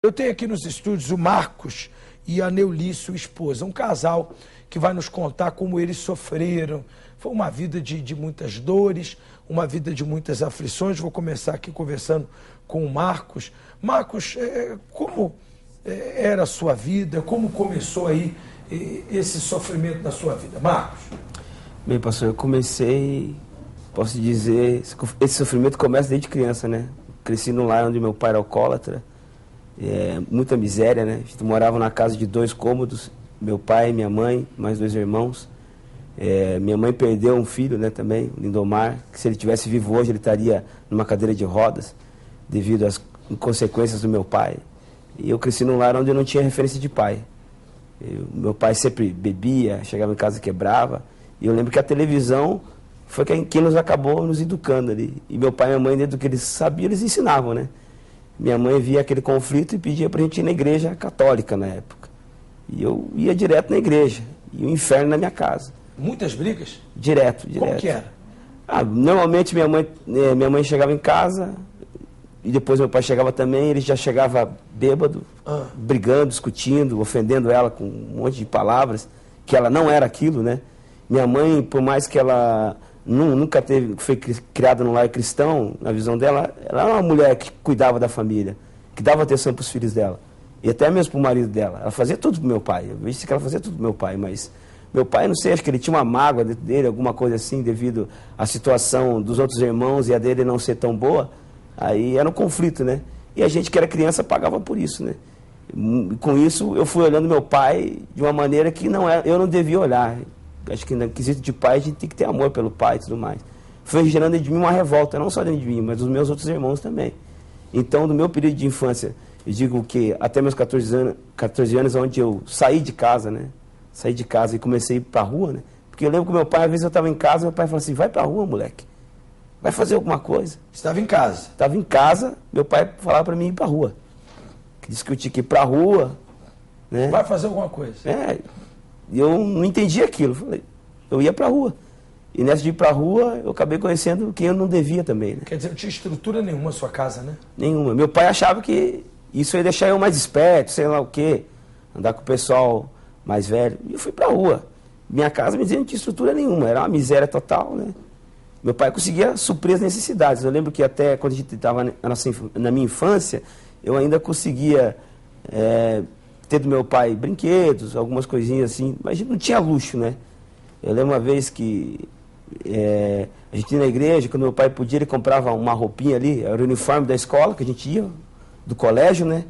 Eu tenho aqui nos estúdios o Marcos e a Neuli, sua esposa, um casal que vai nos contar como eles sofreram. Foi uma vida de muitas dores, uma vida de muitas aflições. Vou começar aqui conversando com o Marcos. Marcos, como era a sua vida? Como começou aí esse sofrimento na sua vida? Marcos? Bem, pastor, eu comecei, posso dizer, esse sofrimento começa desde criança, né? Cresci num lar onde meu pai era alcoólatra, muita miséria, né? A gente morava na casa de 2 cômodos, meu pai, minha mãe, mais 2 irmãos. Minha mãe perdeu um filho, né, também, o Lindomar, que se ele tivesse vivo hoje ele estaria numa cadeira de rodas, devido às consequências do meu pai. E eu cresci num lar onde eu não tinha referência de pai. Meu pai sempre bebia, chegava em casa e quebrava. E eu lembro que a televisão foi quem nos acabou nos educando ali. E meu pai e minha mãe, dentro do que eles sabiam, eles ensinavam, né? Minha mãe via aquele conflito e pedia pra gente ir na igreja católica na época. E eu ia direto na igreja. E o inferno na minha casa. Muitas brigas? Direto. Como que era? Normalmente minha mãe chegava em casa e depois meu pai chegava também, ele já chegava bêbado, brigando, discutindo, ofendendo ela com um monte de palavras, que ela não era aquilo, né? Minha mãe, por mais que ela nunca foi criada num lar cristão, na visão dela, ela era uma mulher que cuidava da família, que dava atenção para os filhos dela, e até mesmo para o marido dela. Ela fazia tudo para o meu pai, eu vejo que ela fazia tudo para o meu pai, mas meu pai, não sei, acho que ele tinha uma mágoa dentro dele, alguma coisa assim, devido à situação dos outros irmãos e a dele não ser tão boa. Aí era um conflito, né? E a gente que era criança pagava por isso, né? E com isso eu fui olhando meu pai de uma maneira que eu não devia olhar. Acho que no quesito de pai a gente tem que ter amor pelo pai e tudo mais. Foi gerando de mim uma revolta, não só dentro de mim, mas dos meus outros irmãos também. Então, no meu período de infância, eu digo que até meus 14 anos, onde eu saí de casa, né? Saí de casa e comecei a ir pra rua, né? Porque eu lembro que meu pai, às vezes eu estava em casa, meu pai falou assim, vai pra rua, moleque. Vai fazer alguma coisa. Estava em casa? Estava em casa, meu pai falava para mim ir pra rua. Disse que eu tinha que ir pra rua, né? Vai fazer alguma coisa. E eu não entendi aquilo. Falei, eu ia pra rua. E nessa de ir pra rua, eu acabei conhecendo quem eu não devia também, né? Quer dizer, não tinha estrutura nenhuma a sua casa, né? Nenhuma. Meu pai achava que isso ia deixar eu mais esperto, sei lá o quê. Andar com o pessoal mais velho. E eu fui pra rua. Minha casa, me dizia, não tinha estrutura nenhuma. Era uma miséria total, né? Meu pai conseguia suprir as necessidades. Eu lembro que até quando a gente estava na minha infância, eu ainda conseguia ter do meu pai brinquedos, algumas coisinhas assim, mas a gente não tinha luxo, né? Eu lembro uma vez que a gente ia na igreja, quando meu pai podia, ele comprava uma roupinha ali, era o uniforme da escola que a gente ia, do colégio, né?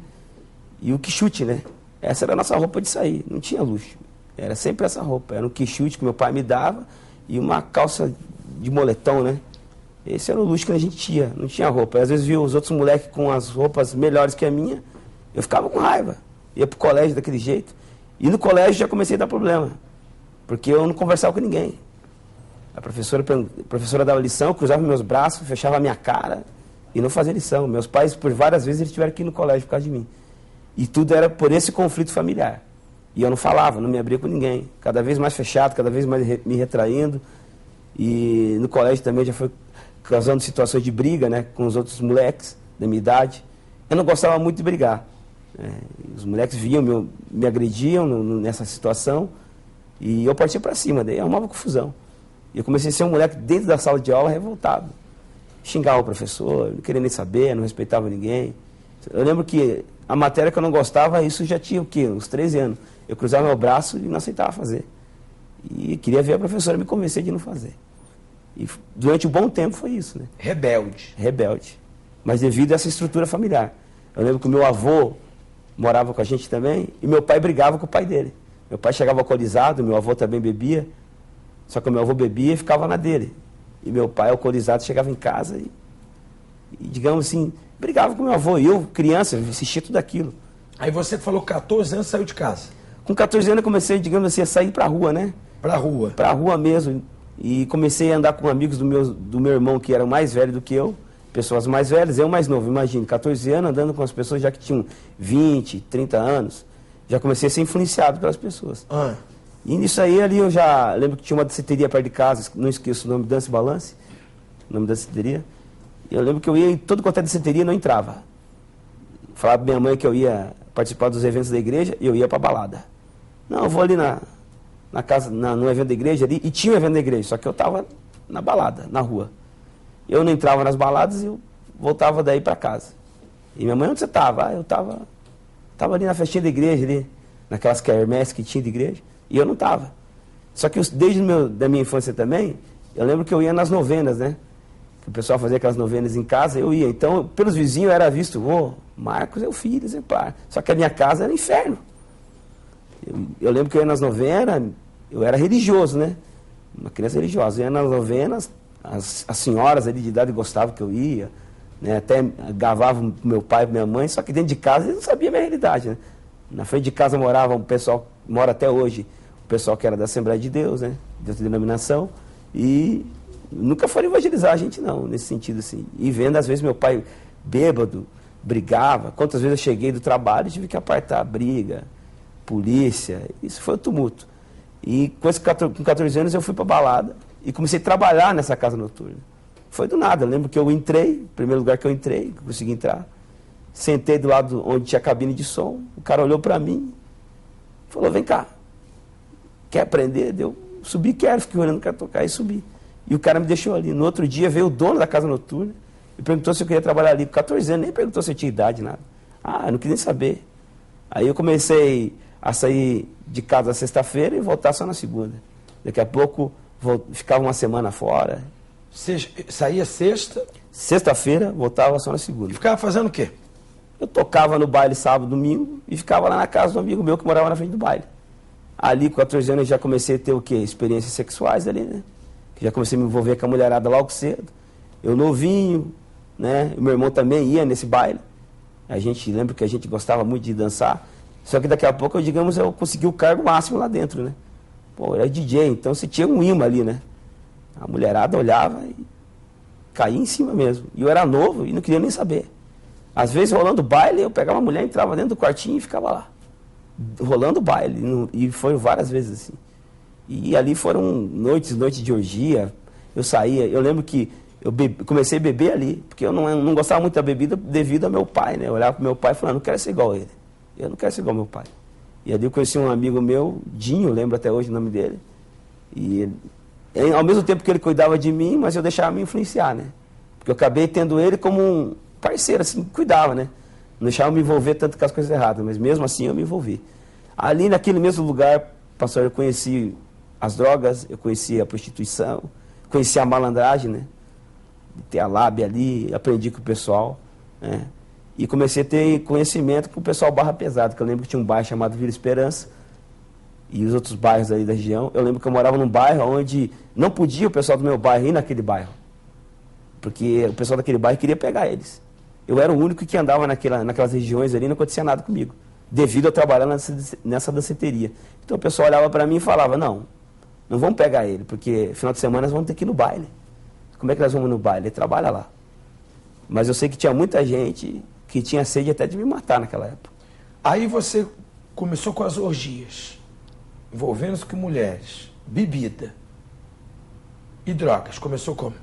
E o quichute, né? Essa era a nossa roupa de sair, não tinha luxo. Era sempre essa roupa, era um quichute que meu pai me dava e uma calça de moletom, né? Esse era o luxo que a gente tinha, não tinha roupa. Às vezes via os outros moleques com as roupas melhores que a minha, eu ficava com raiva. Ia pro colégio daquele jeito. E no colégio já comecei a dar problema, porque eu não conversava com ninguém. A professora dava lição, eu cruzava meus braços, fechava a minha cara e não fazia lição. Meus pais, por várias vezes, eles tiveram que ir no colégio por causa de mim. E tudo era por esse conflito familiar. E eu não falava, não me abria com ninguém. Cada vez mais fechado, cada vez mais me retraindo. E no colégio também já foi causando situações de briga, né, com os outros moleques da minha idade. Eu não gostava muito de brigar. Os moleques vinham, me agrediam nessa situação e eu partia para cima, daí arrumava confusão. E eu comecei a ser um moleque dentro da sala de aula revoltado. Xingava o professor, não queria nem saber, não respeitava ninguém. Eu lembro que a matéria que eu não gostava, isso já tinha o quê? Uns 13 anos. Eu cruzava meu braço e não aceitava fazer. E queria ver a professora me convencer de não fazer. E durante um bom tempo foi isso, né? Rebelde. Rebelde. Mas devido a essa estrutura familiar. Eu lembro que o meu avô morava com a gente também e meu pai brigava com o pai dele. Meu pai chegava alcoolizado, meu avô também bebia, só que o meu avô bebia e ficava na dele. E meu pai, alcoolizado, chegava em casa e digamos assim, brigava com meu avô. E eu, criança, assistia tudo aquilo. Aí você falou 14 anos, saiu de casa. Com 14 anos eu comecei, digamos assim, a sair pra rua, né? Pra rua? Pra rua mesmo. E comecei a andar com amigos do meu irmão, que eram mais velhos do que eu. Pessoas mais velhas, eu mais novo, imagine, 14 anos andando com as pessoas já que tinham 20, 30 anos. Já comecei a ser influenciado pelas pessoas. E nisso aí, ali eu já lembro que tinha uma danceteria perto de casa, não esqueço o nome, Dance Balance, o nome da danceteria. Eu lembro que eu ia em todo quanto é danceteria e não entrava. falava pra minha mãe que eu ia participar dos eventos da igreja e eu ia pra balada. Não, eu vou ali na casa, no evento da igreja ali, e tinha um evento da igreja, só que eu tava na balada, na rua. Eu não entrava nas baladas e eu voltava daí pra casa. E minha mãe, onde você tava? Ah, eu tava ali na festinha da igreja, ali, naquelas quermesses que tinha de igreja, e eu não tava. Só que desde da minha infância também, eu lembro que eu ia nas novenas, né? Que o pessoal fazia aquelas novenas em casa, eu ia. Então, pelos vizinhos eu era visto, Marcos é o filho exemplar. Só que a minha casa era inferno. Eu lembro que eu ia nas novenas, eu era religioso, né? Uma criança religiosa. Eu ia nas novenas, as senhoras ali de idade gostavam que eu ia, né? Até gavavam pro meu pai e minha mãe, só que dentro de casa eles não sabiam a minha realidade, né? Na frente de casa morava um pessoal, mora até hoje, o pessoal que era da Assembleia de Deus, né? De outra denominação, e nunca foram evangelizar a gente não, nesse sentido assim. E vendo às vezes meu pai bêbado, brigava, quantas vezes eu cheguei do trabalho e tive que apartar a briga, polícia, isso foi um tumulto. E com 14 anos eu fui para balada e comecei a trabalhar nessa casa noturna. Foi do nada, eu lembro que eu entrei, primeiro lugar que eu entrei, que eu consegui entrar, sentei do lado onde tinha a cabine de som, o cara olhou para mim, falou, vem cá, quer aprender? Eu subi, fiquei olhando o cara tocar e subi. E o cara me deixou ali. No outro dia veio o dono da casa noturna e perguntou se eu queria trabalhar ali. Com 14 anos, nem perguntou se eu tinha idade, nada. Ah, eu não quis nem saber. Aí eu comecei a sair de casa na sexta-feira e voltar só na segunda. Daqui a pouco ficava uma semana fora. Saía sexta? Sexta-feira, voltava só na segunda. E ficava fazendo o quê? Eu tocava no baile sábado, domingo e ficava lá na casa do amigo meu que morava na frente do baile. Ali, com 14 anos, eu já comecei a ter o quê? Experiências sexuais ali, né? Já comecei a me envolver com a mulherada logo cedo. Eu novinho, né? O meu irmão também ia nesse baile. Lembra que a gente gostava muito de dançar. Só que daqui a pouco, eu consegui o cargo máximo lá dentro, né? Pô, eu era DJ, então você tinha um imã ali, né? A mulherada olhava e caía em cima mesmo. E eu era novo e não queria nem saber. Às vezes, rolando baile, eu pegava uma mulher, entrava dentro do quartinho e ficava lá. Rolando baile. E foi várias vezes assim. E ali foram noites de orgia. Eu saía, eu lembro que eu comecei a beber ali, porque eu não gostava muito da bebida devido ao meu pai, né? Eu olhava para meu pai e falava, não quero ser igual a ele. Eu não quero ser igual ao meu pai. E ali eu conheci um amigo meu, Dinho, lembro até hoje o nome dele. E ao mesmo tempo que ele cuidava de mim, mas eu deixava me influenciar, né? Porque eu acabei tendo ele como um parceiro, assim, que cuidava, né? Não deixava me envolver tanto com as coisas erradas, mas mesmo assim eu me envolvi. Ali naquele mesmo lugar, pastor, eu conheci as drogas, eu conheci a prostituição, conheci a malandragem, né? Ter a lábia ali, aprendi com o pessoal, né? E comecei a ter conhecimento com o pessoal Barra Pesada, que eu lembro que tinha um bairro chamado Vila Esperança, e os outros bairros ali da região. Eu lembro que eu morava num bairro onde não podia o pessoal do meu bairro ir naquele bairro, porque o pessoal daquele bairro queria pegar eles. Eu era o único que andava naquelas regiões ali, não acontecia nada comigo, devido a trabalhar nessa danceteria. Então o pessoal olhava para mim e falava, não vamos pegar ele, porque final de semana nós vamos ter que ir no baile. Como é que nós vamos no baile? Ele trabalha lá. Mas eu sei que tinha muita gente que tinha sede até de me matar naquela época. Aí você começou com as orgias, envolvendo-se com mulheres, bebida e drogas. Começou como?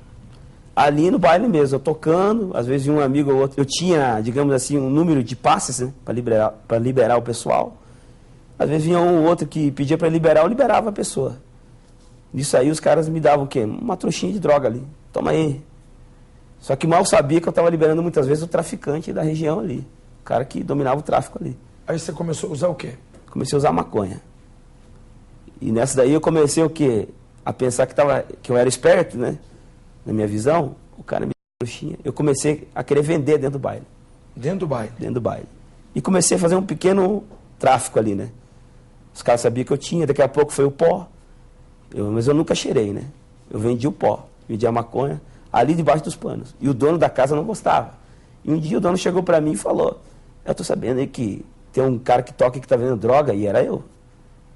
Ali no baile mesmo, eu tocando, às vezes um amigo ou outro. Eu tinha, digamos assim, um número de passes, né, para liberar o pessoal. Às vezes vinha um ou outro que pedia para liberar, eu liberava a pessoa. Nisso aí os caras me davam o quê? Uma trouxinha de droga ali. Toma aí. Só que mal sabia que eu estava liberando muitas vezes o traficante da região ali. O cara que dominava o tráfico ali. Aí você começou a usar o quê? Comecei a usar maconha. E nessa daí eu comecei o quê? A pensar que eu era esperto, né? Na minha visão, o cara me deu trouxinha. Eu comecei a querer vender dentro do baile. Dentro do baile? Dentro do baile. E comecei a fazer um pequeno tráfico ali, né? Os caras sabiam que eu tinha, daqui a pouco foi o pó. Mas eu nunca cheirei, né? Eu vendi o pó, vendi a maconha, ali debaixo dos panos. E o dono da casa não gostava. E um dia o dono chegou para mim e falou, eu tô sabendo aí que tem um cara que toca e que tá vendendo droga, e era eu.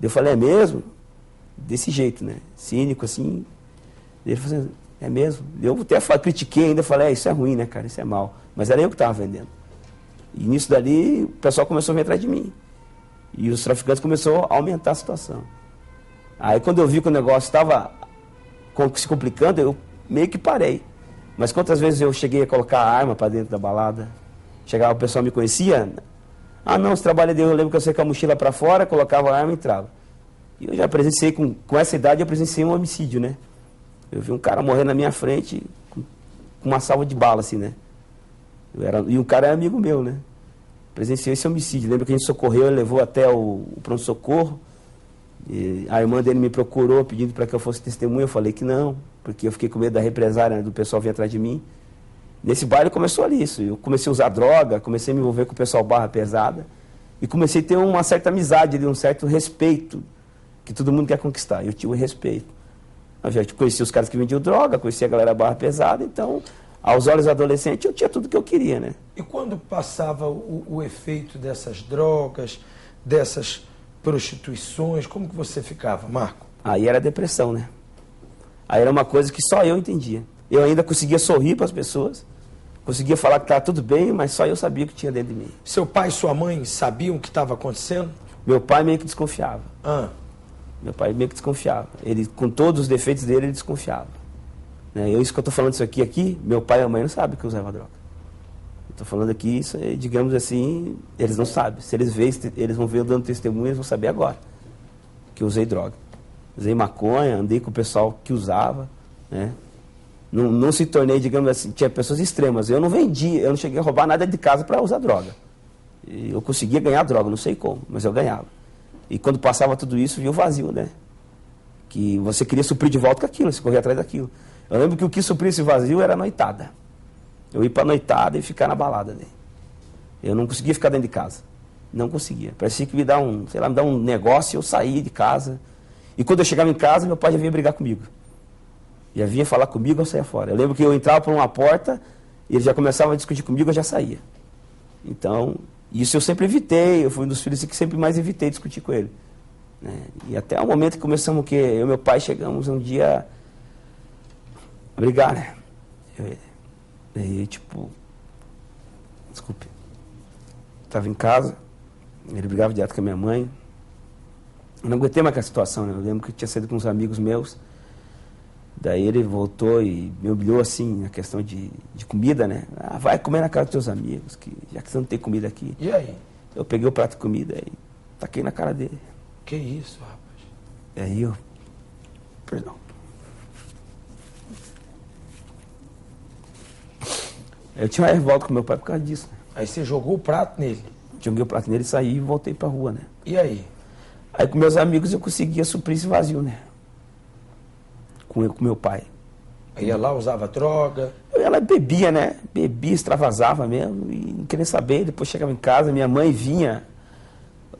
Eu falei, é mesmo? Desse jeito, né? Cínico, assim. Ele falou assim, é mesmo? Eu até critiquei ainda, falei, isso é ruim, né, cara? Isso é mal. Mas era eu que estava vendendo. E nisso dali, o pessoal começou a vir atrás de mim. E os traficantes começaram a aumentar a situação. Aí quando eu vi que o negócio estava se complicando, eu meio que parei. Mas quantas vezes eu cheguei a colocar a arma para dentro da balada? Chegava, o pessoal me conhecia. Ah, não, você trabalha de... Eu lembro que eu saía com a mochila para fora, colocava a arma e entrava. E eu já presenciei, com essa idade, eu presenciei um homicídio, né? Eu vi um cara morrer na minha frente com uma salva de bala, assim, né? E o cara é amigo meu, né? Presenciei esse homicídio. Lembro que a gente socorreu, ele levou até o pronto-socorro. A irmã dele me procurou pedindo para que eu fosse testemunha. Eu falei que não, porque eu fiquei com medo da represária, né, do pessoal vir atrás de mim. Nesse baile começou ali isso. Eu comecei a usar droga, comecei a me envolver com o pessoal barra pesada. E comecei a ter uma certa amizade, um certo respeito, que todo mundo quer conquistar. Eu tinha o respeito. Eu já conhecia os caras que vendiam droga, conhecia a galera barra pesada, então, aos olhos adolescentes, eu tinha tudo que eu queria, né? E quando passava o efeito dessas drogas, dessas prostituições, como que você ficava, Marco? Aí era depressão, né? Aí era uma coisa que só eu entendia. Eu ainda conseguia sorrir para as pessoas, conseguia falar que estava tudo bem, mas só eu sabia o que tinha dentro de mim. Seu pai e sua mãe sabiam o que estava acontecendo? Meu pai meio que desconfiava. Ah. Meu pai meio que desconfiava. Ele, com todos os defeitos dele, ele desconfiava. Né? Isso que eu estou falando isso aqui, meu pai e a mãe não sabem que eu usava droga. Estou falando aqui, isso, digamos assim, eles não sabem. Se eles verem, eles vão ver eu dando testemunho, eles vão saber agora que eu usei droga. Usei maconha, andei com o pessoal que usava, né? Não se tornei, digamos assim, tinha pessoas extremas. Eu não vendia, eu não cheguei a roubar nada de casa para usar droga. Eu conseguia ganhar droga, não sei como, mas eu ganhava. E quando passava tudo isso, via o vazio, né? Que você queria suprir de volta com aquilo, você corria atrás daquilo. Eu lembro que o que supria esse vazio era a noitada. Eu ia pra noitada e ficar na balada, né? Eu não conseguia ficar dentro de casa. Não conseguia. Parecia que me dar um negócio e eu saía de casa. E quando eu chegava em casa, meu pai já vinha brigar comigo. Já vinha falar comigo, eu saía fora. Eu lembro que eu entrava por uma porta, e ele já começava a discutir comigo, eu já saía. Então, isso eu sempre evitei. Eu fui um dos filhos que sempre mais evitei discutir com ele. Né? E até o momento que começamos o quê? Eu e meu pai chegamos um dia a brigar, né? E tipo, desculpe, estava em casa, ele brigava direto com a minha mãe. Eu não aguentei mais com a situação, né? Eu lembro que eu tinha saído com uns amigos meus. Daí ele voltou e me humilhou assim, na questão de comida, né? Ah, vai comer na casa dos teus amigos, que, já que você não tem comida aqui. E aí? Eu peguei o prato de comida e taquei na cara dele. Que isso, rapaz? E aí eu... Perdão. Eu tinha uma revolta com meu pai por causa disso, né? Aí você jogou o prato nele? Joguei o prato nele, saí e voltei pra rua, né? E aí? Aí com meus amigos eu conseguia suprir esse vazio, né? Com meu pai. Aí ia lá, usava droga? Ela bebia, né? Bebia, extravasava mesmo e não queria saber. Depois chegava em casa, minha mãe vinha.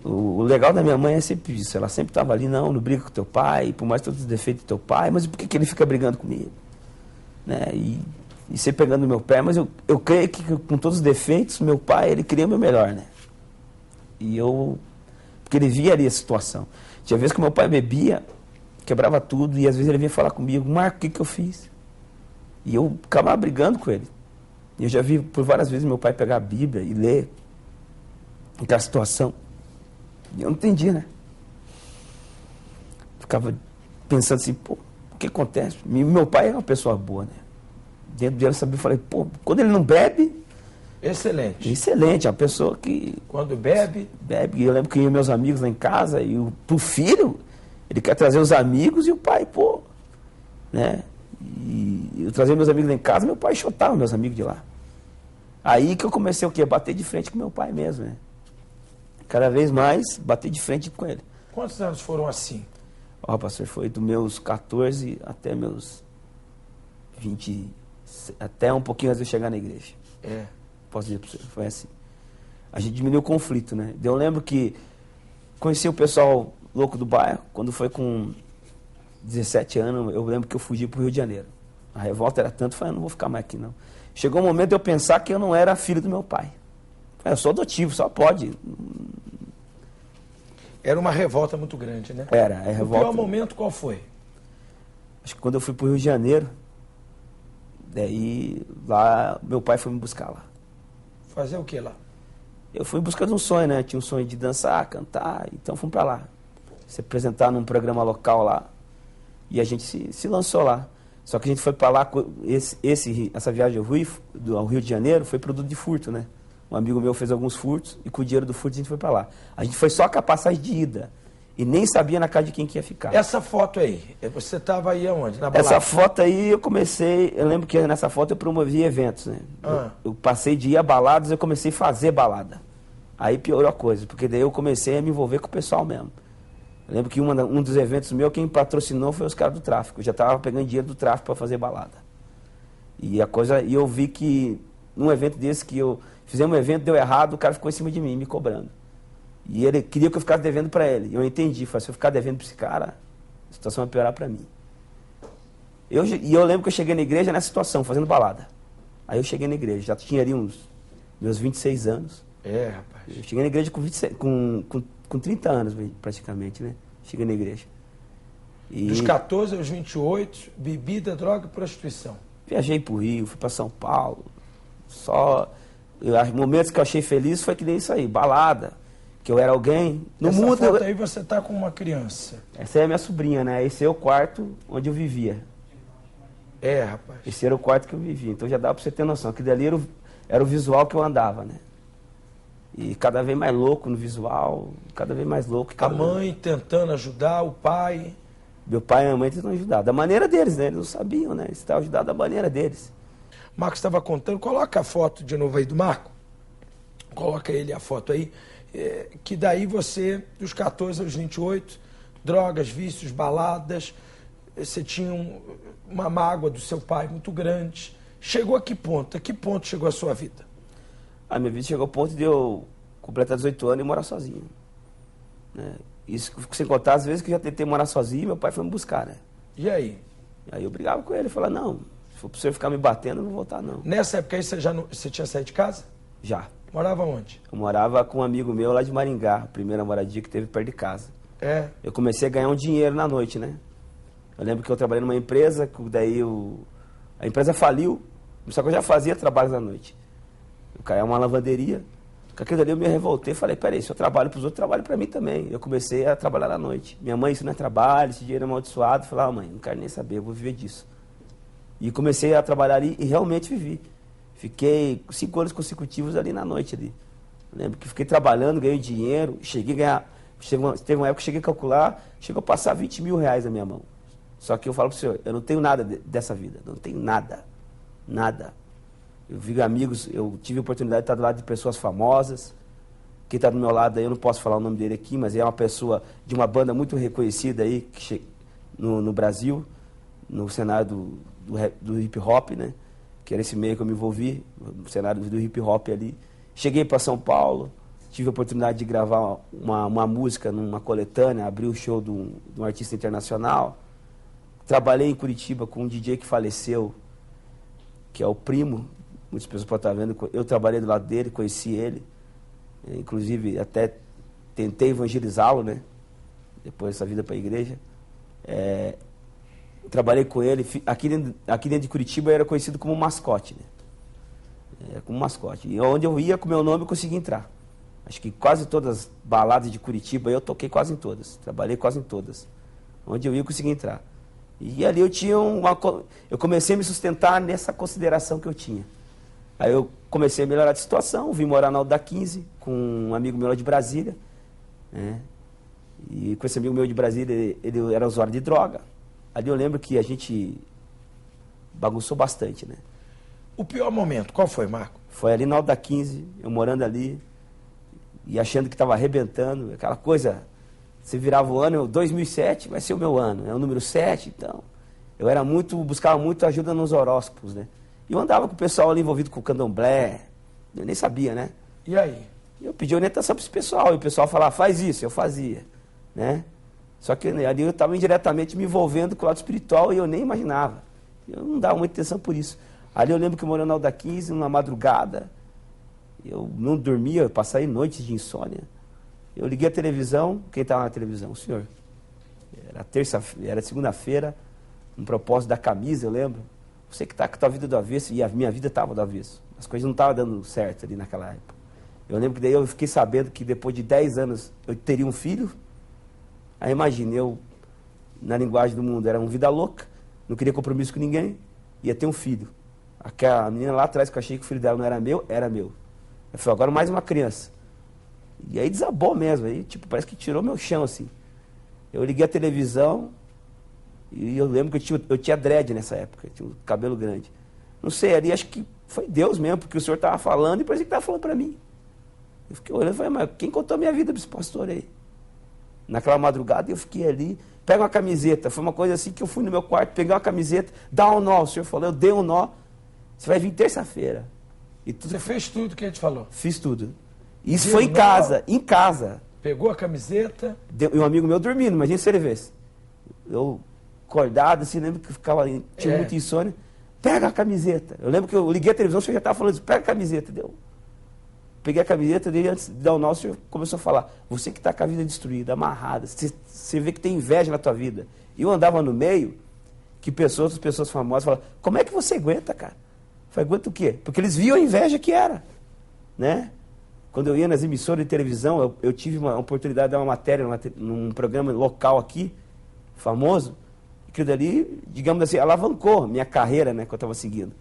O legal da minha mãe é sempre isso. Ela sempre estava ali, não briga com teu pai, por mais todos os defeitos do teu pai, mas por que ele fica brigando comigo? Né? E sempre pegando no meu pé, mas eu creio que com todos os defeitos, meu pai, ele queria o meu melhor, né? Porque ele via ali a situação. Tinha vezes que meu pai bebia, quebrava tudo, e às vezes ele vinha falar comigo, Marco, o que eu fiz? E eu ficava brigando com ele. Eu já vi por várias vezes meu pai pegar a Bíblia e ler aquela situação. E eu não entendia, né? Ficava pensando assim, pô, o que acontece? Meu pai é uma pessoa boa, né? Dentro dele eu sabia, eu falei, pô, quando ele não bebe... Excelente. Excelente, é uma pessoa que... Quando bebe... Bebe, eu lembro que ia meus amigos lá em casa, e pro filho, ele quer trazer os amigos, e o pai, pô, né? E eu trazia meus amigos lá em casa, meu pai chotava meus amigos de lá. Aí que eu comecei o quê? Bater de frente com meu pai mesmo, né? Cada vez mais, bater de frente com ele. Quantos anos foram assim? Ó, pastor, foi dos meus 14 até meus 20, até um pouquinho antes de eu chegar na igreja. É. Posso dizer para você, foi assim. A gente diminuiu o conflito, né? Eu lembro que conheci o pessoal louco do bairro, quando foi com 17 anos, eu lembro que eu fugi para o Rio de Janeiro. A revolta era tanto, eu falei, não vou ficar mais aqui não. Chegou um momento de eu pensar que eu não era filho do meu pai. Eu sou adotivo, só pode. Era uma revolta muito grande, né? Era, a revolta. O pior momento qual foi? Acho que quando eu fui para o Rio de Janeiro, daí lá meu pai foi me buscar lá. Fazer o que lá? Eu fui em busca de um sonho, né? Tinha um sonho de dançar, cantar, então fomos para lá. Se apresentar num programa local lá. E a gente se lançou lá. Só que a gente foi para lá, essa viagem ao Rio de Janeiro foi produto de furto, né? um amigo meu fez alguns furtos e com o dinheiro do furto a gente foi para lá. A gente foi só com a passagem de ida e nem sabia na casa de quem que ia ficar. Essa foto aí, você estava aí aonde? Na balada? Essa foto aí eu lembro que nessa foto eu promovi eventos, né? Eu passei de ir a baladas, eu comecei a fazer balada. Aí piorou a coisa, porque daí eu comecei a me envolver com o pessoal mesmo. Eu lembro que um dos eventos meus, quem patrocinou foi os caras do tráfico. Eu já estava pegando dinheiro do tráfico para fazer balada. E eu vi que num evento desse fizemos um evento, deu errado, o cara ficou em cima de mim, me cobrando. E ele queria que eu ficasse devendo para ele. E eu entendi, falei, se eu ficar devendo para esse cara, a situação vai piorar para mim. E eu lembro que eu cheguei na igreja nessa situação, fazendo balada. Aí eu cheguei na igreja, já tinha ali meus 26 anos. Rapaz. Eu cheguei na igreja com 30 anos, praticamente, né? Cheguei na igreja. Dos 14 aos 28, bebida, droga e prostituição. Viajei pro Rio, fui para São Paulo. Os momentos que eu achei feliz foi que nem isso aí, balada. Que eu era alguém. No Essa mundo. Foto aí você tá com uma criança. Essa é a minha sobrinha, né? Esse é o quarto onde eu vivia. Rapaz. Esse era o quarto que eu vivia. Então já dá para você ter noção. Aquilo ali era o visual que eu andava, né? E cada vez mais louco no visual, cada vez mais louco. A mãe tentando ajudar, o pai. Meu pai e a mãe tentando ajudar. Da maneira deles, né? Eles não sabiam, né? Eles estavam ajudando da maneira deles. Marcos estava contando, coloca a foto de novo aí do Marco. Coloca ele a foto aí. Que daí você, dos 14 aos 28, drogas, vícios, baladas, você tinha uma mágoa do seu pai muito grande. Chegou a que ponto? A que ponto chegou a sua vida? A minha vida chegou ao ponto de eu completar 18 anos e morar sozinho. Né? Isso sem contar as vezes que eu já tentei morar sozinho, meu pai foi me buscar, né? E aí? Aí eu brigava com ele, falava, não, se for para você ficar me batendo, eu não vou voltar, não. Nessa época aí você tinha saído de casa? Já. Morava onde? Eu morava com um amigo meu lá de Maringá, a primeira moradia que teve perto de casa. Eu comecei a ganhar um dinheiro na noite, né? Eu lembro que eu trabalhei numa empresa, daí a empresa faliu, só que eu já fazia trabalhos na noite. Eu caí uma lavanderia, com aquilo ali eu me revoltei e falei, peraí, se eu trabalho para os outros, eu trabalho para mim também. Eu comecei a trabalhar à noite. Minha mãe, isso não é trabalho, esse dinheiro é amaldiçoado. Eu falei, mãe, não quero nem saber, eu vou viver disso. E comecei a trabalhar ali e realmente vivi. Fiquei 5 anos consecutivos ali na noite ali. Eu lembro que fiquei trabalhando, ganhei dinheiro, cheguei a ganhar, teve uma época que cheguei a calcular, chegou a passar 20 mil reais na minha mão. Só que eu falo para o senhor, eu não tenho nada dessa vida, não tenho nada, nada. Eu vi amigos, eu tive a oportunidade de estar do lado de pessoas famosas. Quem está do meu lado aí, eu não posso falar o nome dele aqui, mas é uma pessoa de uma banda muito reconhecida aí no Brasil, no cenário do hip hop, né? Que era esse meio que eu me envolvi, no cenário do hip hop ali. Cheguei para São Paulo, tive a oportunidade de gravar uma música numa coletânea, abri o show de um artista internacional. Trabalhei em Curitiba com um DJ que faleceu, que é o Primo. Muitas pessoas podem estar vendo. Eu trabalhei do lado dele, conheci ele. Inclusive, até tentei evangelizá-lo, né? Depois dessa vida para a igreja. Trabalhei com ele. Aqui dentro de Curitiba eu era conhecido como mascote, né? Como mascote. E onde eu ia com meu nome eu conseguia entrar. Acho que quase todas as baladas de Curitiba eu toquei quase em todas. Trabalhei quase em todas. Onde eu ia eu conseguia entrar. E ali eu comecei a me sustentar nessa consideração que eu tinha. Aí eu comecei a melhorar a situação, vim morar na Alto da 15 com um amigo meu lá de Brasília, né? E com esse amigo meu de Brasília, ele era usuário de droga. Ali eu lembro que a gente bagunçou bastante, né? O pior momento, qual foi, Marco? Foi ali na Alto da 15, eu morando ali e achando que estava arrebentando, aquela coisa, você virava o ano, 2007 vai ser o meu ano, é o número 7, então eu buscava muito ajuda nos horóscopos, né? E eu andava com o pessoal ali envolvido com o candomblé, eu nem sabia, né? E aí? Eu pedi orientação para esse pessoal, e o pessoal falava, faz isso, eu fazia, né? Só que ali eu estava indiretamente me envolvendo com o lado espiritual e eu nem imaginava. Eu não dava muita atenção por isso. Ali eu lembro que eu morei na Alto da 15, numa madrugada, eu não dormia, eu passei noites de insônia. Eu liguei a televisão, quem estava na televisão? O senhor. Era segunda-feira, um propósito da camisa, eu lembro. Você que está com a tua vida do avesso, e a minha vida estava do avesso. As coisas não estavam dando certo ali naquela época. Eu lembro que daí eu fiquei sabendo que depois de 10 anos eu teria um filho. Aí imagine, eu, na linguagem do mundo, era um vida louca, não queria compromisso com ninguém, ia ter um filho. A menina lá atrás que eu achei que o filho dela não era meu, era meu. Eu falei, agora mais uma criança. E aí desabou mesmo, aí tipo, parece que tirou meu chão, assim. Eu liguei a televisão e eu lembro que eu tinha dread nessa época, tinha um cabelo grande. Não sei, ali acho que foi Deus mesmo, porque o senhor estava falando e parecia que estava falando para mim. Eu fiquei olhando e falei, mas quem contou a minha vida para esse pastor aí? Naquela madrugada eu fiquei ali, pega uma camiseta, foi uma coisa assim que eu fui no meu quarto, peguei uma camiseta, dá um nó, o senhor falou, eu dei um nó, você vai vir terça-feira. Você fez tudo que a gente falou? Fiz tudo. Isso foi em casa. Pegou a camiseta? E um amigo meu dormindo, imagina se ele visse. Eu acordado, assim, lembro que eu ficava, tinha muita insônia, pega a camiseta. Eu lembro que eu liguei a televisão, o senhor já estava falando isso, pega a camiseta, deu. Peguei a camiseta dele, antes de dar o nó, o senhor começou a falar, você que está com a vida destruída, amarrada, você vê que tem inveja na tua vida. E eu andava no meio, que outras pessoas famosas falavam, como é que você aguenta, cara? Eu falei, aguenta o quê? Porque eles viam a inveja que era, né? Quando eu ia nas emissoras de televisão, eu tive uma oportunidade de dar uma matéria num programa local aqui, famoso, e aquilo dali, digamos assim, alavancou minha carreira, né, que eu estava seguindo.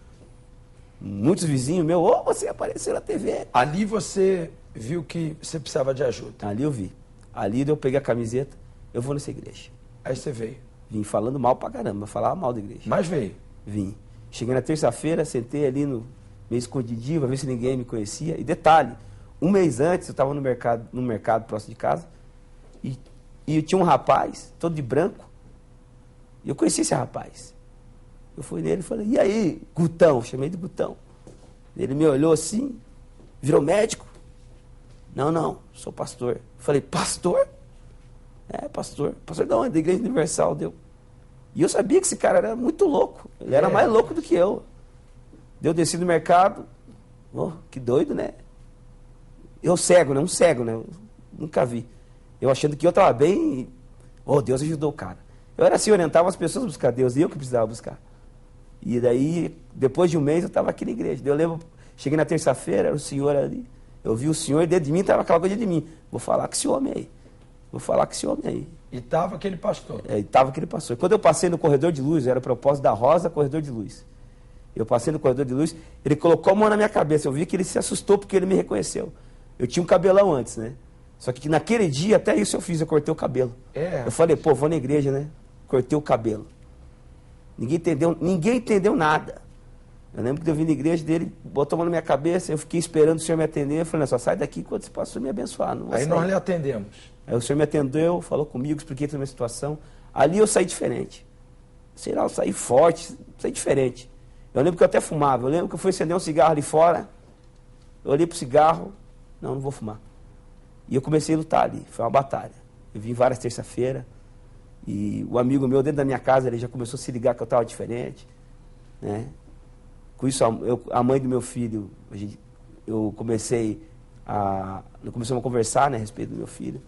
Muitos vizinhos meus, você apareceu na TV. Ali você viu que você precisava de ajuda. Ali eu vi. Ali eu peguei a camiseta, eu vou nessa igreja. Aí você veio. Vim falando mal pra caramba, falava mal da igreja. Mas veio. Vim. Cheguei na terça-feira, sentei ali no meio escondidinho, pra ver se ninguém me conhecia. E detalhe, um mês antes eu estava no mercado próximo de casa, e eu tinha um rapaz, todo de branco, e eu conheci esse rapaz. Eu fui nele e falei, e aí, Gutão? Chamei de Gutão. Ele me olhou assim, virou médico. Não, sou pastor. Eu falei, pastor? É, pastor. Pastor de onde? Da Igreja Universal, deu. E eu sabia que esse cara era muito louco. Ele era mais louco do que eu. Eu desci do mercado, que doido, né? Eu cego, né? Um cego, né? Eu nunca vi. Eu achando que eu estava bem, Deus ajudou o cara. Eu era assim, orientava as pessoas a buscar Deus, e eu que precisava buscar. E daí, depois de um mês, eu estava aqui na igreja. Eu lembro, cheguei na terça-feira, era o senhor ali. Eu vi o senhor e dentro de mim estava aquela coisa de mim. Vou falar com esse homem aí. Vou falar com esse homem aí. E estava aquele pastor. E estava aquele pastor. Quando eu passei no corredor de luz, era o propósito da Rosa, corredor de luz. Eu passei no corredor de luz, ele colocou a mão na minha cabeça. Eu vi que ele se assustou porque ele me reconheceu. Eu tinha um cabelão antes, né? Só que naquele dia, até isso eu fiz, eu cortei o cabelo. Eu falei, vou na igreja, né? Cortei o cabelo. Ninguém entendeu nada. Eu lembro que eu vim na igreja dele, botou a mão na minha cabeça, eu fiquei esperando o senhor me atender. Eu falei, só sai daqui quando esse pastor me abençoar. Não aí nós lhe atendemos. Aí o senhor me atendeu, falou comigo, expliquei toda a minha situação. Ali eu saí diferente. Sei lá, eu saí forte, saí diferente. Eu lembro que eu até fumava. Eu lembro que eu fui acender um cigarro ali fora. Eu olhei pro cigarro, não vou fumar. E eu comecei a lutar ali, foi uma batalha. Eu vim várias terça-feiras. E o amigo meu, dentro da minha casa, ele já começou a se ligar que eu estava diferente, né? Com isso, a mãe do meu filho, começamos a conversar, né, a respeito do meu filho,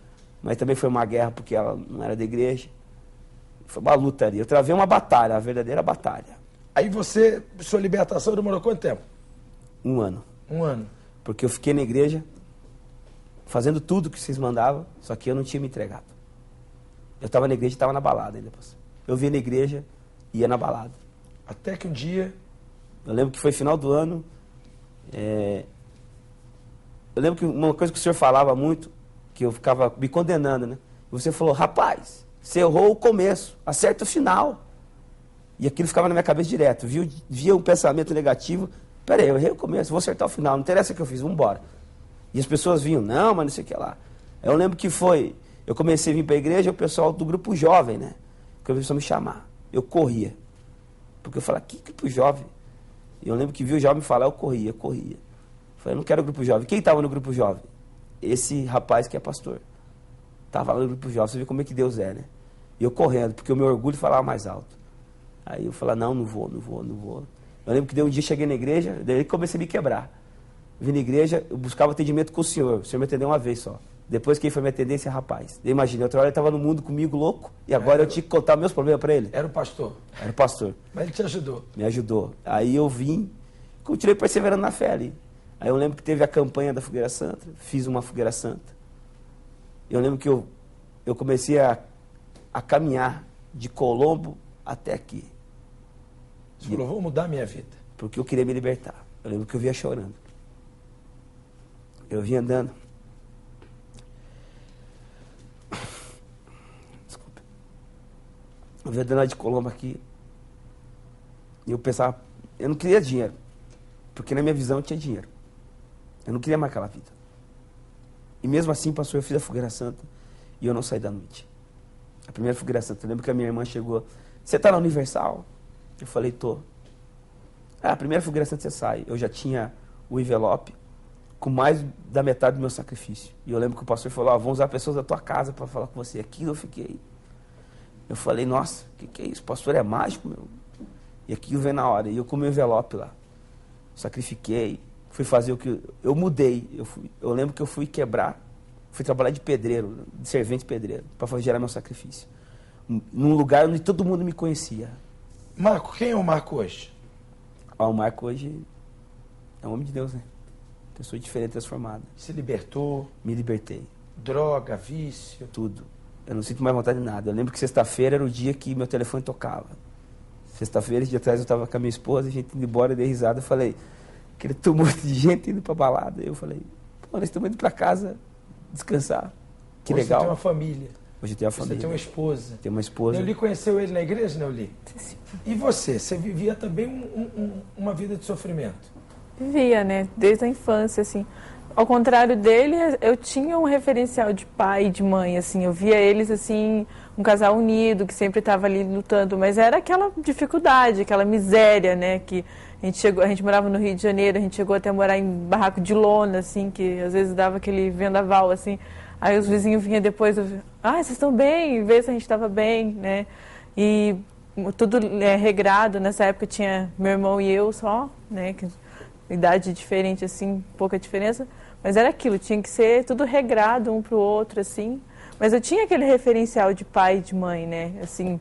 mas também foi uma guerra porque ela não era da igreja. Foi uma luta ali. Eu travei uma batalha, a verdadeira batalha. Aí sua libertação demorou quanto tempo? 1 ano. 1 ano. Porque eu fiquei na igreja, fazendo tudo que vocês mandavam, só que eu não tinha me entregado. Eu estava na igreja e estava na balada ainda. Eu vinha na igreja e ia na balada. Até que um dia... Eu lembro que foi final do ano. Eu lembro que uma coisa que o senhor falava muito, que eu ficava me condenando, né? Você falou, rapaz, você errou o começo, acerta o final. E aquilo ficava na minha cabeça direto. Via um pensamento negativo. Peraí, eu errei o começo, vou acertar o final. Não interessa o que eu fiz, vamos embora. E as pessoas vinham, não, mas não sei o que lá. Eu lembro que eu comecei a vir para a igreja, o pessoal do grupo jovem, né? Que começou a me chamar. Eu corria. Porque eu falava, que grupo jovem? E eu lembro que vi o jovem falar, eu corria. Eu falei, eu não quero grupo jovem. Quem estava no grupo jovem? Esse rapaz que é pastor. Estava lá no grupo jovem, você vê como é que Deus é, né? E eu correndo, porque o meu orgulho falava mais alto. Aí eu falava, não vou. Eu lembro que um dia cheguei na igreja, daí comecei a me quebrar. Vim na igreja, eu buscava atendimento com o senhor me atendeu uma vez só. Depois quem foi me atender, esse rapaz. Eu imaginei, outra hora ele estava no mundo comigo, louco, e agora eu tinha que contar meus problemas para ele. Era o pastor. Era o pastor. Mas ele te ajudou. Me ajudou. Aí eu vim, continuei perseverando na fé ali. Aí eu lembro que teve a campanha da Fogueira Santa, fiz uma Fogueira Santa. Eu lembro que eu comecei a caminhar de Colombo até aqui. Você falou, vou mudar a minha vida. Porque eu queria me libertar. Eu lembro que eu via chorando. eu vim andando. Desculpa. Eu vim andando lá de Colombo aqui. E eu pensava, eu não queria dinheiro. Porque na minha visão eu tinha dinheiro. Eu não queria mais aquela vida. E mesmo assim, pastor, eu fiz a fogueira santa e eu não saí da noite. A primeira fogueira santa, eu lembro que a minha irmã chegou, você tá na Universal? Eu falei, tô. Ah, a primeira fogueira santa você sai. Eu já tinha o envelope com mais da metade do meu sacrifício. E eu lembro que o pastor falou, vamos usar pessoas da tua casa para falar com você. Aquilo eu fiquei. Eu falei, nossa, o que é isso? O pastor é mágico, meu. E aquilo veio na hora. E eu com o meu envelope lá. Sacrifiquei. Fui fazer o que... Eu mudei. Eu lembro que eu fui quebrar. Fui trabalhar de pedreiro, de servente pedreiro, para gerar meu sacrifício. Num lugar onde todo mundo me conhecia. Marco, quem é o Marco hoje? O Marco hoje é um homem de Deus, né? Pessoa diferente, transformada. Se libertou? Me libertei. Droga, vício? Tudo. Eu não sinto mais vontade de nada. Eu lembro que sexta-feira era o dia que meu telefone tocava. Sexta-feira, dia atrás, eu estava com a minha esposa, a gente indo embora, eu dei risada. Eu falei, aquele tumulto de gente indo para balada. Eu falei, pô, nós estamos indo para casa descansar. Que hoje legal. Você tem uma família. Hoje eu tenho uma família. Você tem uma esposa. Tenho uma esposa. Neuli conheceu ele na igreja, Neuli? Sim. E você? Você vivia também uma vida de sofrimento? Vivia, né? Desde a infância, assim. Ao contrário dele, eu tinha um referencial de pai e de mãe, assim. Eu via eles, assim, um casal unido, que sempre estava ali lutando. Mas era aquela dificuldade, aquela miséria, né? Que a gente morava no Rio de Janeiro, a gente chegou até a morar em barraco de lona, assim, que às vezes dava aquele vendaval, assim. Aí os vizinhos vinham depois, vocês estão bem? Ver se a gente estava bem, né? E tudo regrado. Nessa época tinha meu irmão e eu só, né? Idade diferente, assim, pouca diferença. Mas era aquilo, tinha que ser tudo regrado um pro outro, assim. Mas eu tinha aquele referencial de pai e de mãe, né? Assim,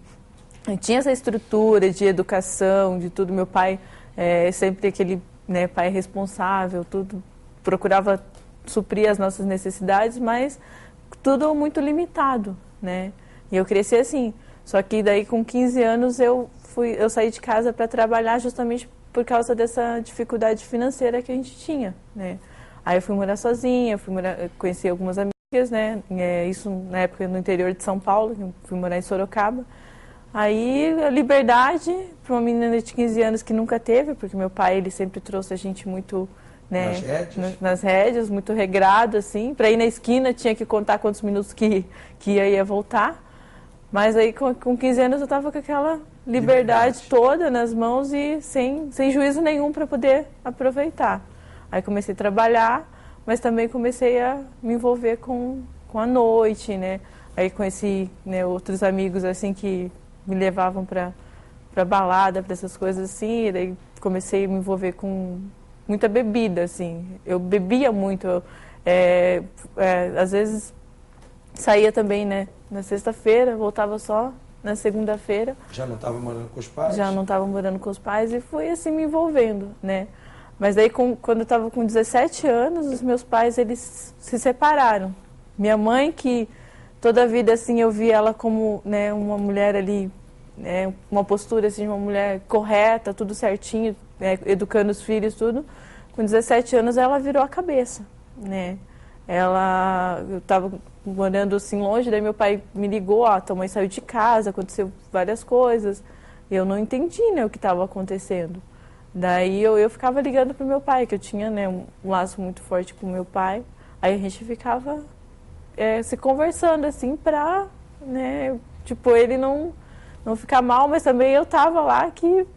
eu tinha essa estrutura de educação, de tudo. Meu pai sempre aquele, né, pai responsável, tudo. Procurava suprir as nossas necessidades, mas tudo muito limitado, né? E eu cresci assim. Só que daí com 15 anos eu saí de casa para trabalhar justamente por causa dessa dificuldade financeira que a gente tinha, né? Aí eu fui morar sozinha, conheci algumas amigas, né? Isso na época no interior de São Paulo, eu fui morar em Sorocaba. Aí a liberdade para uma menina de 15 anos que nunca teve, porque meu pai ele sempre trouxe a gente muito, né, nas rédeas, muito regrado, assim. Para ir na esquina tinha que contar quantos minutos que ia voltar. Mas aí com 15 anos eu estava com aquela liberdade toda nas mãos e sem juízo nenhum para poder aproveitar. Aí comecei a trabalhar, mas também comecei a me envolver com a noite, né? Aí conheci, né, outros amigos assim que me levavam para balada, para essas coisas assim. E daí comecei a me envolver com muita bebida, assim. Eu bebia muito. Às vezes saía também, né, na sexta-feira, voltava só na segunda-feira. Já não estava morando com os pais? Já não estava morando com os pais e fui assim me envolvendo, né? Mas daí quando eu estava com 17 anos, os meus pais eles se separaram. Minha mãe, que toda a vida assim eu via ela como, né, uma mulher ali, né, uma postura assim de uma mulher correta, tudo certinho, né, educando os filhos, tudo. Com 17 anos ela virou a cabeça, né? Eu estava morando assim longe, daí meu pai me ligou, tua mãe saiu de casa, aconteceu várias coisas. E eu não entendi, né, o que estava acontecendo. Daí eu ficava ligando pro meu pai, que eu tinha, né, um laço muito forte com meu pai. Aí a gente ficava se conversando assim pra, né, tipo, ele não ficar mal, mas também eu tava lá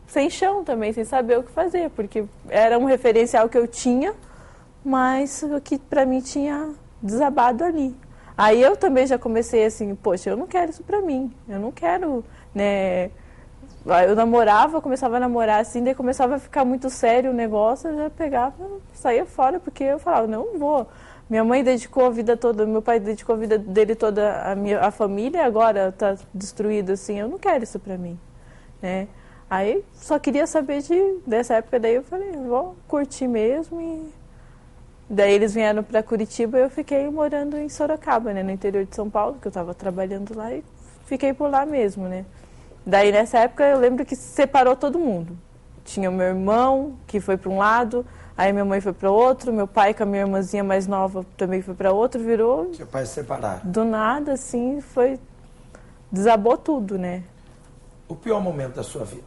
sem chão também, sem saber o que fazer, porque era um referencial que eu tinha, mas o que pra mim tinha desabado ali. Aí eu também já comecei assim, poxa, eu não quero isso pra mim, eu não quero, né... Eu namorava, começava a namorar assim, daí começava a ficar muito sério o negócio, eu já pegava, saía fora, porque eu falava, não vou. Minha mãe dedicou a vida toda, meu pai dedicou a vida dele toda, a família, agora está destruída assim, eu não quero isso pra mim, né? Aí só queria saber dessa época, daí eu falei, vou curtir mesmo e... Daí eles vieram para Curitiba e eu fiquei morando em Sorocaba, né, no interior de São Paulo, que eu estava trabalhando lá e fiquei por lá mesmo, né? Daí, nessa época, eu lembro que separou todo mundo. Tinha o meu irmão, que foi para um lado, Aí minha mãe foi para outro, meu pai com a minha irmãzinha mais nova também foi para outro, virou... Seu pai se separaram. Do nada, assim, desabou tudo, né? O pior momento da sua vida?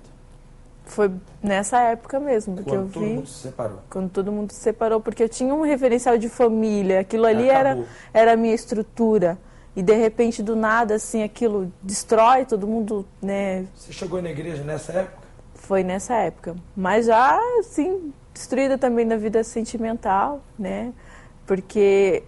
Foi nessa época mesmo, porque Quando eu vi... todo mundo se separou. Quando todo mundo se separou, porque eu tinha um referencial de família, aquilo ali Acabou. era a minha estrutura. E de repente, do nada, assim, aquilo destrói todo mundo, né? Você chegou na igreja nessa época? Foi nessa época. Mas já, assim, destruída também na vida sentimental, né? Porque,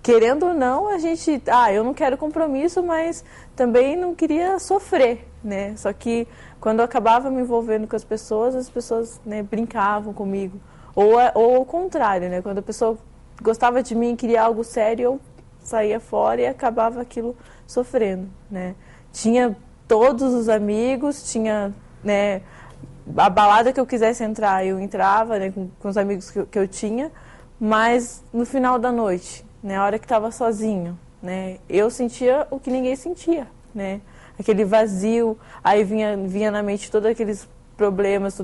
querendo ou não, a gente... eu não quero compromisso, mas também não queria sofrer, né? Só que quando eu acabava me envolvendo com as pessoas, né, brincavam comigo. Ou ao contrário, né? Quando a pessoa gostava de mim e queria algo sério, eu saía fora e acabava aquilo sofrendo, né? Tinha todos os amigos, tinha, né, a balada que eu quisesse entrar, eu entrava, né, com os amigos que eu tinha, mas no final da noite, né, a hora que estava sozinho, né, eu sentia o que ninguém sentia, né? Aquele vazio, aí vinha na mente todos aqueles problemas,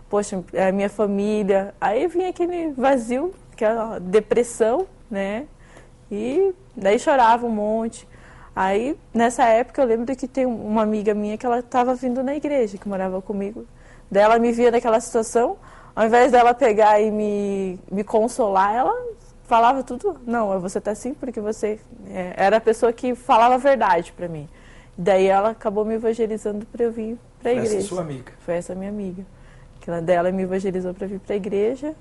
poxa, a minha família, aí vinha aquele vazio, aquela depressão, né? E daí chorava um monte. Aí, nessa época, eu lembro que tem uma amiga minha que ela estava vindo na igreja, que morava comigo. Daí ela me via naquela situação, ao invés dela pegar e me consolar, ela falava tudo, não, você tá assim porque você... era a pessoa que falava a verdade para mim. Daí ela acabou me evangelizando para eu vir para a igreja. Foi essa sua amiga? Foi essa minha amiga. Daí ela me evangelizou para vir para a igreja,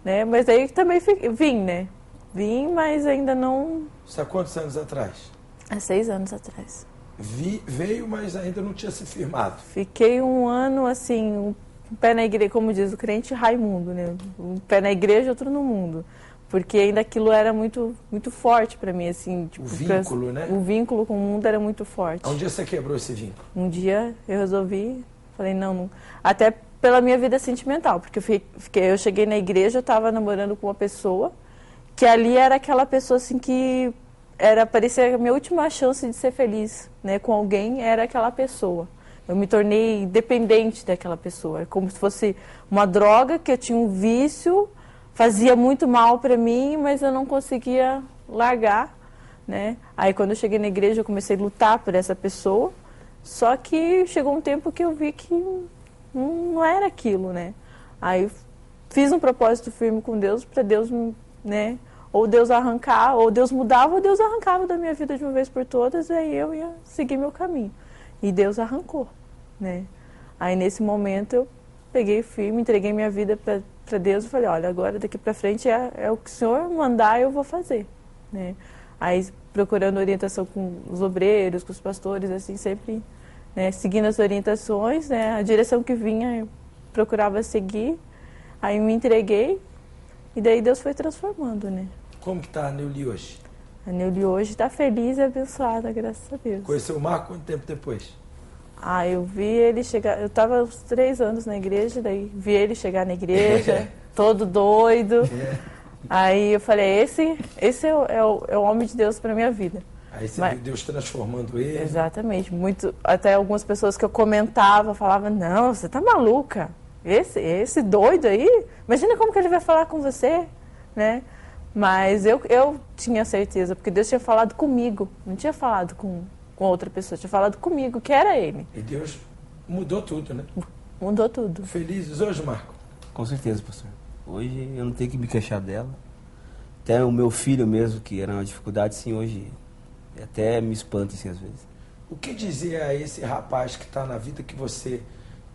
né? Mas daí também vim, né? Vim, mas ainda não... Isso há quantos anos atrás? Há 6 anos atrás. Veio, mas ainda não tinha se firmado. Fiquei um ano, assim, um pé na igreja, como diz o crente Raimundo, né? Um pé na igreja, outro no mundo. Porque ainda aquilo era muito, muito forte para mim, assim. Tipo, o vínculo, né? O vínculo com o mundo era muito forte. Um dia você quebrou esse vínculo? Um dia eu resolvi, falei, não. Até pela minha vida sentimental, porque eu cheguei na igreja, eu estava namorando com uma pessoa, que ali era aquela pessoa, assim, que parecia a minha última chance de ser feliz, né? Com alguém, era aquela pessoa. Eu me tornei dependente daquela pessoa. É como se fosse uma droga, que eu tinha um vício, fazia muito mal para mim, mas eu não conseguia largar, né? Aí quando eu cheguei na igreja, eu comecei a lutar por essa pessoa, só que chegou um tempo que eu vi que não era aquilo, né? Aí fiz um propósito firme com Deus, para Deus, né? Ou Deus arrancar, ou Deus mudava, ou Deus arrancava da minha vida de uma vez por todas, e aí eu ia seguir meu caminho. E Deus arrancou, né? Aí nesse momento eu peguei firme, entreguei minha vida para Deus e falei, olha, agora daqui para frente é o que o Senhor mandar, eu vou fazer, né? Aí procurando orientação com os obreiros, com os pastores, assim, sempre, né, seguindo as orientações, né, a direção que vinha eu procurava seguir, aí me entreguei e daí Deus foi transformando, né? Como que tá a Neuli hoje? A Neuli hoje está feliz e abençoada, graças a Deus. Conheceu o Marco quanto tempo depois? Eu vi ele chegar, eu estava uns 3 anos na igreja, daí vi ele chegar na igreja, todo doido. Aí eu falei, esse é o homem de Deus para minha vida. Aí você viu Deus transformando ele. Exatamente. Até algumas pessoas que eu comentava falavam, não, você tá maluca. Esse doido aí, imagina como que ele vai falar com você, né? Mas eu tinha certeza, porque Deus tinha falado comigo, não tinha falado com outra pessoa, tinha falado comigo, que era ele. E Deus mudou tudo, né? Mudou tudo. Felizes hoje, Marco? Com certeza, pastor. Hoje eu não tenho que me queixar dela. Até o meu filho mesmo, que era uma dificuldade, sim, hoje até me espanta, assim, às vezes. O que dizer a esse rapaz que está na vida que você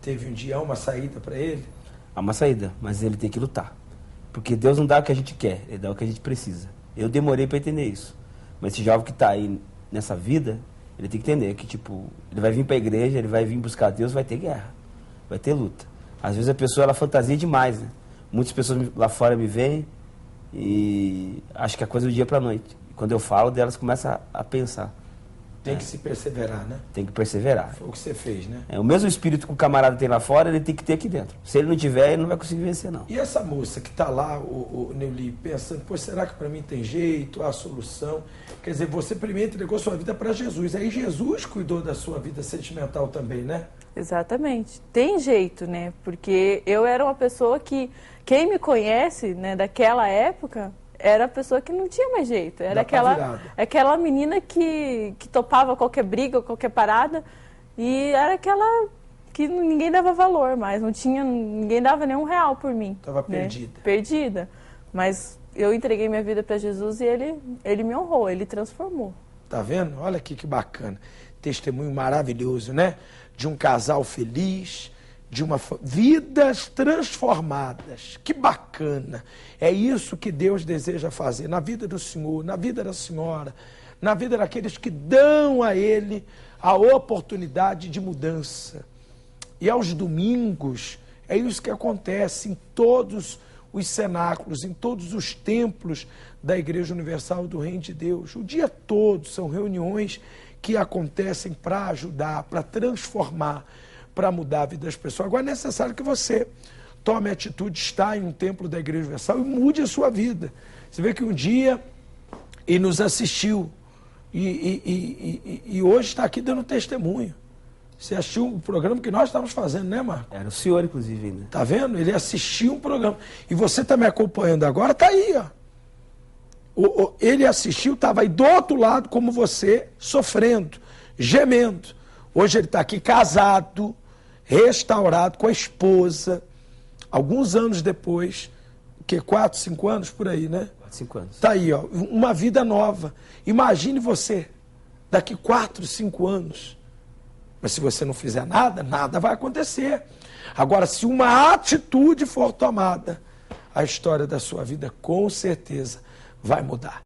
teve um dia, uma saída para ele? Há uma saída, mas ele tem que lutar. Porque Deus não dá o que a gente quer, Ele dá o que a gente precisa. Eu demorei para entender isso. Mas esse jovem que está aí nessa vida, ele tem que entender que, tipo, ele vai vir para a igreja, ele vai vir buscar Deus, vai ter guerra, vai ter luta. Às vezes a pessoa, ela fantasia demais, né? Muitas pessoas lá fora me veem e acham que é coisa do dia para a noite. E quando eu falo delas, começam a pensar. Tem que se perseverar, né? Tem que perseverar. Foi o que você fez, né? O mesmo espírito que o camarada tem lá fora, ele tem que ter aqui dentro. Se ele não tiver, ele não vai conseguir vencer, não. E essa moça que está lá, o Neuli, pensando, pô, será que para mim tem jeito, há solução? Quer dizer, você primeiro entregou sua vida para Jesus, aí Jesus cuidou da sua vida sentimental também, né? Exatamente. Tem jeito, né? Porque eu era uma pessoa que, quem me conhece, né, daquela época, era a pessoa que não tinha mais jeito. Era aquela menina que topava qualquer briga, qualquer parada, e era aquela que ninguém dava valor mais, ninguém dava nem R$1 por mim. Estava né? perdida. Perdida. Mas eu entreguei minha vida para Jesus e ele me honrou, ele transformou. Tá vendo? Olha aqui que bacana. Testemunho maravilhoso, né? De um casal feliz, de vidas transformadas. Que bacana. É isso que Deus deseja fazer na vida do Senhor, na vida da senhora, na vida daqueles que dão a Ele a oportunidade de mudança. E aos domingos, é isso que acontece em todos os cenáculos, em todos os templos da Igreja Universal do Reino de Deus. O dia todo são reuniões que acontecem para ajudar, para transformar, para mudar a vida das pessoas. Agora é necessário que você tome a atitude de estar em um templo da Igreja Universal e mude a sua vida. Você vê que um dia ele nos assistiu e hoje está aqui dando testemunho. Você assistiu o programa que nós estávamos fazendo, né, Marco? Era o senhor, inclusive, né? Tá vendo? Ele assistiu um programa. E você está me acompanhando agora, tá aí, ó. Ele assistiu, estava aí do outro lado, como você, sofrendo, gemendo. Hoje ele está aqui casado, restaurado, com a esposa. Alguns anos depois, que 4, 5 anos por aí, né? 4, 5 anos. Tá aí, ó, uma vida nova. Imagine você, daqui 4, 5 anos. Mas se você não fizer nada, nada vai acontecer. Agora, se uma atitude for tomada, a história da sua vida com certeza vai mudar.